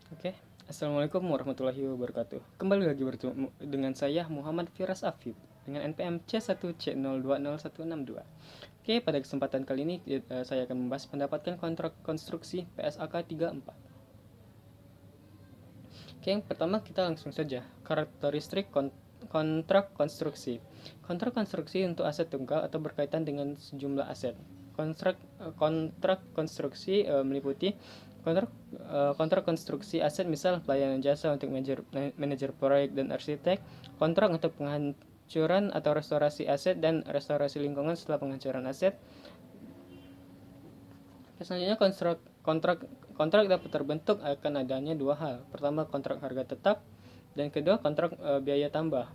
Oke, Assalamualaikum warahmatullahi wabarakatuh. Kembali lagi bertemu dengan saya Muhammad Firas Afif dengan NPM C1C020162. Oke, pada kesempatan kali ini saya akan membahas mendapatkan kontrak konstruksi PSAK 34. Oke, yang pertama kita langsung saja. Karakteristik kontrak konstruksi. Kontrak konstruksi untuk aset tunggal atau berkaitan dengan sejumlah aset. Kontrak konstruksi meliputi kontrak konstruksi aset, misal pelayanan jasa untuk manajer proyek dan arsitek, kontrak untuk penghancuran atau restorasi aset dan restorasi lingkungan setelah penghancuran aset. Selanjutnya kontrak kontrak dapat terbentuk akan adanya dua hal. Pertama, kontrak harga tetap, dan kedua, kontrak biaya tambah.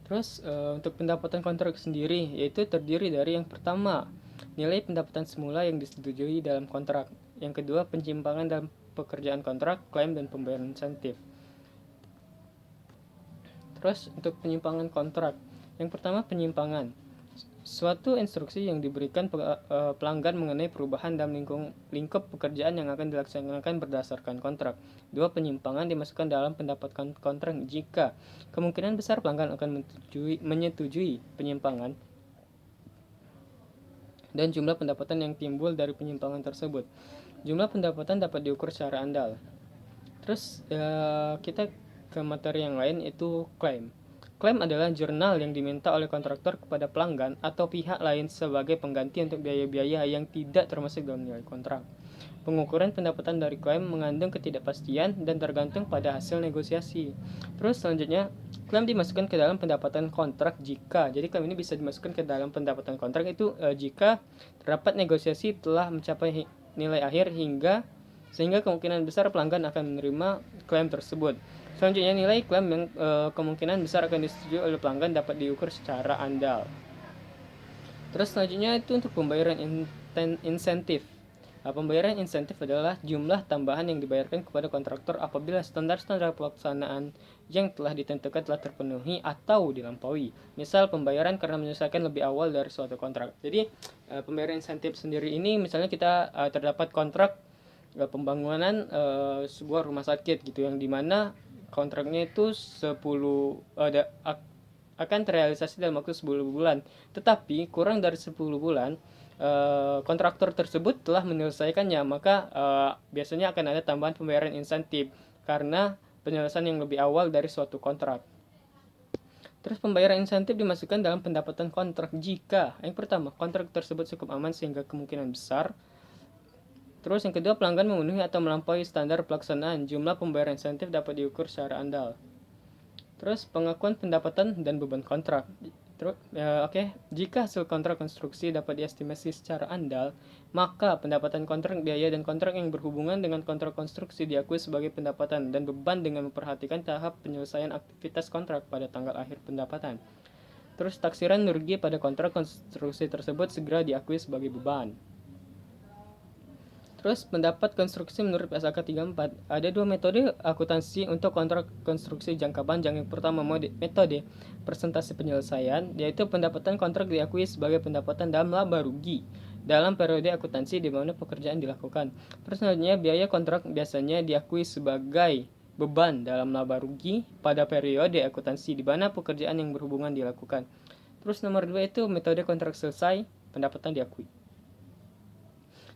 Terus untuk pendapatan kontrak sendiri, yaitu terdiri dari yang pertama, nilai pendapatan semula yang disetujui dalam kontrak. Yang kedua, penyimpangan dalam pekerjaan kontrak, klaim, dan pembayaran insentif. Terus untuk penyimpangan kontrak, yang pertama, penyimpangan. Suatu instruksi yang diberikan pelanggan mengenai perubahan dalam lingkup pekerjaan yang akan dilaksanakan berdasarkan kontrak. Dua, penyimpangan dimasukkan dalam pendapatan kontrak jika kemungkinan besar pelanggan akan menyetujui penyimpangan dan jumlah pendapatan yang timbul dari penyimpangan tersebut. Jumlah pendapatan dapat diukur secara andal. Terus kita ke materi yang lain, itu klaim. Klaim adalah jurnal yang diminta oleh kontraktor kepada pelanggan atau pihak lain sebagai pengganti untuk biaya-biaya yang tidak termasuk dalam nilai kontrak. Pengukuran pendapatan dari klaim mengandung ketidakpastian dan tergantung pada hasil negosiasi. Terus selanjutnya, klaim dimasukkan ke dalam pendapatan kontrak jika, jadi klaim ini bisa dimasukkan ke dalam pendapatan kontrak itu jika terdapat negosiasi telah mencapai nilai akhir sehingga kemungkinan besar pelanggan akan menerima klaim tersebut. Selanjutnya, nilai klaim yang kemungkinan besar akan disetujui oleh pelanggan dapat diukur secara andal. Terus selanjutnya itu untuk pembayaran insentif. Pembayaran insentif adalah jumlah tambahan yang dibayarkan kepada kontraktor apabila standar-standar pelaksanaan yang telah ditentukan telah terpenuhi atau dilampaui. Misal, pembayaran karena menyelesaikan lebih awal dari suatu kontrak. Jadi pembayaran insentif sendiri ini, misalnya kita terdapat kontrak pembangunan sebuah rumah sakit gitu, yang dimana kontraknya itu 10 akan terrealisasi dalam waktu 10 bulan. Tetapi kurang dari 10 bulan kontraktor tersebut telah menyelesaikannya, maka biasanya akan ada tambahan pembayaran insentif karena penyelesaian yang lebih awal dari suatu kontrak. Terus pembayaran insentif dimasukkan dalam pendapatan kontrak jika yang pertama, kontrak tersebut cukup aman sehingga kemungkinan besar. Terus yang kedua, pelanggan memenuhi atau melampaui standar pelaksanaan. Jumlah pembayaran insentif dapat diukur secara andal. Terus pengakuan pendapatan dan beban kontrak. Jika hasil kontrak konstruksi dapat diestimasi secara andal, maka pendapatan kontrak biaya dan kontrak yang berhubungan dengan kontrak konstruksi diakui sebagai pendapatan dan beban dengan memperhatikan tahap penyelesaian aktivitas kontrak pada tanggal akhir pendapatan. Terus taksiran rugi pada kontrak konstruksi tersebut segera diakui sebagai beban. Terus pendapat konstruksi menurut PSAK 34, ada dua metode akuntansi untuk kontrak konstruksi jangka panjang. Yang pertama, metode presentasi penyelesaian, yaitu pendapatan kontrak diakui sebagai pendapatan dalam laba rugi dalam periode akuntansi di mana pekerjaan dilakukan. Terus selanjutnya, biaya kontrak biasanya diakui sebagai beban dalam laba rugi pada periode akuntansi di mana pekerjaan yang berhubungan dilakukan. Terus nomor 2 itu metode kontrak selesai, pendapatan diakui.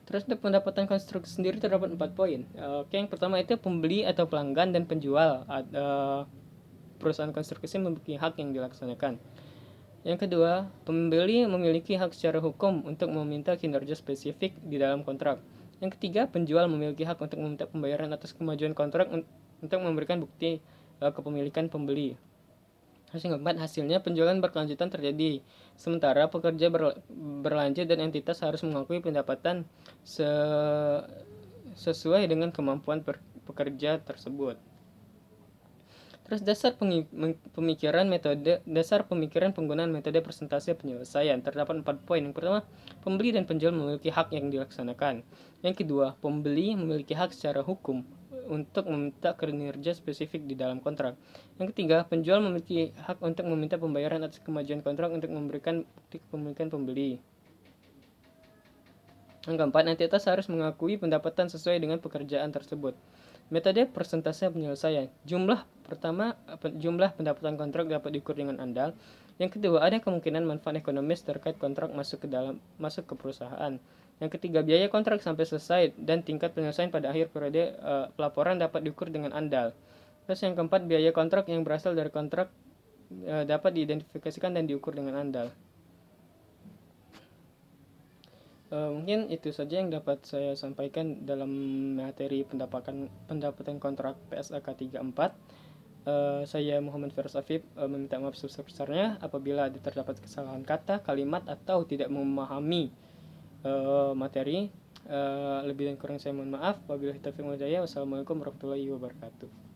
Terus untuk pendapatan konstruksi sendiri terdapat 4 poin. Yang pertama itu pembeli atau pelanggan dan penjual perusahaan konstruksi memiliki hak yang dilaksanakan. Yang kedua, pembeli memiliki hak secara hukum untuk meminta kinerja spesifik di dalam kontrak. Yang ketiga, penjual memiliki hak untuk meminta pembayaran atas kemajuan kontrak untuk memberikan bukti kepemilikan pembeli. Terus yang keempat, hasilnya penjualan berkelanjutan terjadi, sementara pekerja berlanjut dan entitas harus mengakui pendapatan sesuai dengan kemampuan pekerja tersebut. Terus dasar pemikiran penggunaan metode presentasi penyelesaian terdapat 4 poin. Yang pertama, pembeli dan penjual memiliki hak yang dilaksanakan. Yang kedua, pembeli memiliki hak secara hukum untuk meminta kinerja spesifik di dalam kontrak. Yang ketiga, penjual memiliki hak untuk meminta pembayaran atas kemajuan kontrak untuk memberikan bukti kepemilikan pembeli. Yang keempat, entitas harus mengakui pendapatan sesuai dengan pekerjaan tersebut. Metode persentase penyelesaian. Jumlah pendapatan kontrak dapat diukur dengan andal. Yang kedua, ada kemungkinan manfaat ekonomis terkait kontrak masuk ke perusahaan. Yang ketiga, biaya kontrak sampai selesai dan tingkat penyelesaian pada akhir periode pelaporan dapat diukur dengan andal. Terus yang keempat, biaya kontrak yang berasal dari kontrak dapat diidentifikasikan dan diukur dengan andal. Mungkin itu saja yang dapat saya sampaikan dalam materi pendapatan kontrak PSAK 34. Saya Muhammad Firdaus Afif meminta maaf sebesar-besarnya apabila terdapat kesalahan kata, kalimat, atau tidak memahami materi. Lebih dan kurang saya mohon maaf. Wabillahi taufiq wal hidayah. Wassalamualaikum warahmatullahi wabarakatuh.